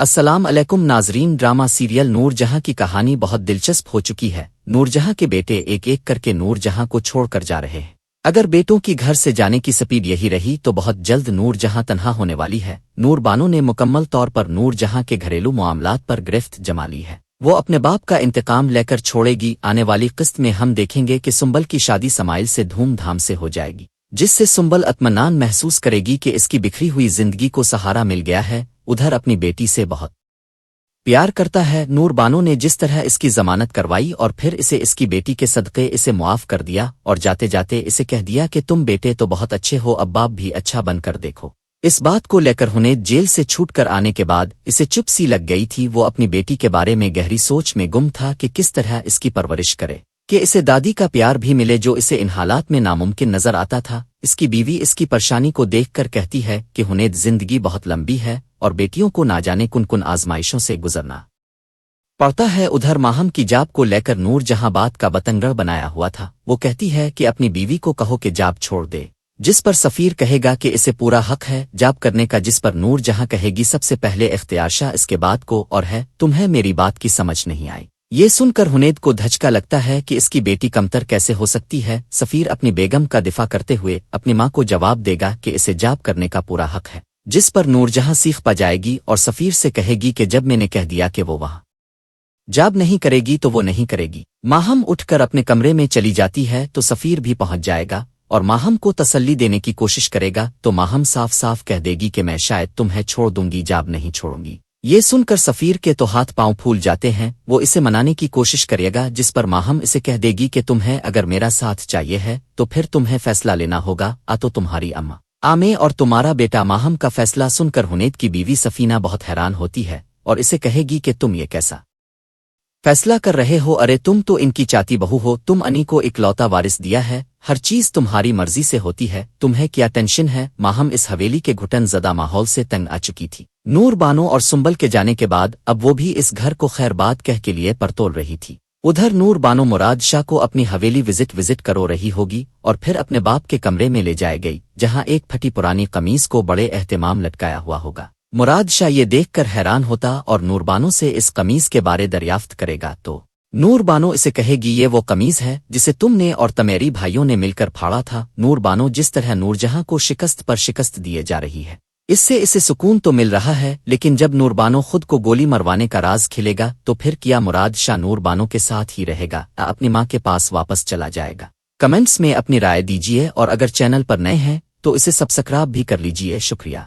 السلام علیکم ناظرین، ڈرامہ سیریل نور جہاں کی کہانی بہت دلچسپ ہو چکی ہے۔ نور جہاں کے بیٹے ایک ایک کر کے نور جہاں کو چھوڑ کر جا رہے ہیں۔ اگر بیٹوں کی گھر سے جانے کی سپیڈ یہی رہی تو بہت جلد نور جہاں تنہا ہونے والی ہے۔ نور بانو نے مکمل طور پر نور جہاں کے گھریلو معاملات پر گرفت جما لی ہے۔ وہ اپنے باپ کا انتقام لے کر چھوڑے گی۔ آنے والی قسط میں ہم دیکھیں گے کہ سنبل کی شادی سمائل سے دھوم دھام سے ہو جائے گی، جس سے سنبل اطمینان محسوس کرے گی کہ اس کی بکھری ہوئی زندگی کو سہارا مل گیا ہے۔ ادھر اپنی بیٹی سے بہت پیار کرتا ہے نور بانو نے جس طرح اس کی ضمانت کروائی اور پھر اسے اس کی بیٹی کے صدقے اسے معاف کر دیا، اور جاتے جاتے اسے کہہ دیا کہ تم بیٹے تو بہت اچھے ہو، اب باپ بھی اچھا بن کر دیکھو۔ اس بات کو لے کر ہنید جیل سے چھوٹ کر آنے کے بعد اسے چپ سی لگ گئی تھی۔ وہ اپنی بیٹی کے بارے میں گہری سوچ میں گم تھا کہ کس طرح اس کی پرورش کرے کہ اسے دادی کا پیار بھی ملے جو اسے ان حالات میں ناممکن نظر آتا تھا۔ اس کی بیوی اس کی پریشانی کو دیکھ کر کہتی ہے کہ ہنید زندگی بہت لمبی ہے اور بیٹیوں کو نہ جانے کن کن آزمائشوں سے گزرنا پڑتا ہے۔ ادھر ماہم کی جاب کو لے کر نور جہاں بات کا بتنگڑ بنایا ہوا تھا۔ وہ کہتی ہے کہ اپنی بیوی کو کہو کہ جاب چھوڑ دے، جس پر سفیر کہے گا کہ اسے پورا حق ہے جاب کرنے کا، جس پر نور جہاں کہے گی سب سے پہلے اختیار شاہ اس کے بعد کو اور ہے، تمہیں میری بات کی سمجھ نہیں آئی۔ یہ سن کر ہنید کو دھچکا لگتا ہے کہ اس کی بیٹی کمتر کیسے ہو سکتی ہے۔ سفیر اپنی بیگم کا دفاع کرتے ہوئے اپنی ماں کو جواب دے گا کہ اسے جاب کرنے کا پورا حق ہے، جس پر نور جہاں سیخ پا جائے گی اور سفیر سے کہے گی کہ جب میں نے کہہ دیا کہ وہ وہاں جاب نہیں کرے گی تو وہ نہیں کرے گی۔ ماہم اٹھ کر اپنے کمرے میں چلی جاتی ہے تو سفیر بھی پہنچ جائے گا اور ماہم کو تسلی دینے کی کوشش کرے گا، تو ماہم صاف صاف کہہ دے گی کہ میں شاید تمہیں چھوڑ دوں گی، جاب نہیں چھوڑوں گی۔ یہ سن کر سفیر کے تو ہاتھ پاؤں پھول جاتے ہیں۔ وہ اسے منانے کی کوشش کرے گا، جس پر ماہم اسے کہہ دے گی کہ تمہیں اگر میرا ساتھ چاہیے ہے تو پھر تمہیں فیصلہ لینا ہوگا، تو تمہاری اماں آمے اور تمہارا بیٹا۔ ماہم کا فیصلہ سن کر ہنید کی بیوی سفینہ بہت حیران ہوتی ہے اور اسے کہے گی کہ تم یہ کیسا فیصلہ کر رہے ہو؟ ارے تم تو ان کی چاتی بہو ہو، تم انی کو اکلوتا وارث دیا ہے، ہر چیز تمہاری مرضی سے ہوتی ہے، تمہیں کیا ٹینشن ہے؟ ماہم اس حویلی کے گھٹن زدہ ماحول سے تنگ آ چکی تھی۔ نور بانو اور سنبل کے جانے کے بعد اب وہ بھی اس گھر کو خیر بات کہہ کے لیے پرتول رہی تھی۔ ادھر نور بانو مراد شاہ کو اپنی حویلی وزٹ کرو رہی ہوگی اور پھر اپنے باپ کے کمرے میں لے جائے گئی، جہاں ایک پھٹی پرانی قمیص کو بڑے اہتمام لٹکایا ہوا ہوگا۔ مراد شاہ یہ دیکھ کر حیران ہوتا اور نور بانو سے اس قمیص کے بارے دریافت کرے گا، تو نور بانو اسے کہے گی یہ وہ قمیص ہے جسے تم نے اور تمیری بھائیوں نے مل کر پھاڑا تھا۔ نور بانو جس طرح نور جہاں کو شکست پر شکست دیے جا رہی ہے، اس سے اسے سکون تو مل رہا ہے، لیکن جب نور بانو خود کو گولی مروانے کا راز کھلے گا تو پھر کیا مراد شاہ نور بانو کے ساتھ ہی رہے گا، اپنی ماں کے پاس واپس چلا جائے گا؟ کمنٹس میں اپنی رائے دیجیے اور اگر چینل پر نئے ہیں تو اسے سبسکرائب بھی کر لیجیے۔ شکریہ۔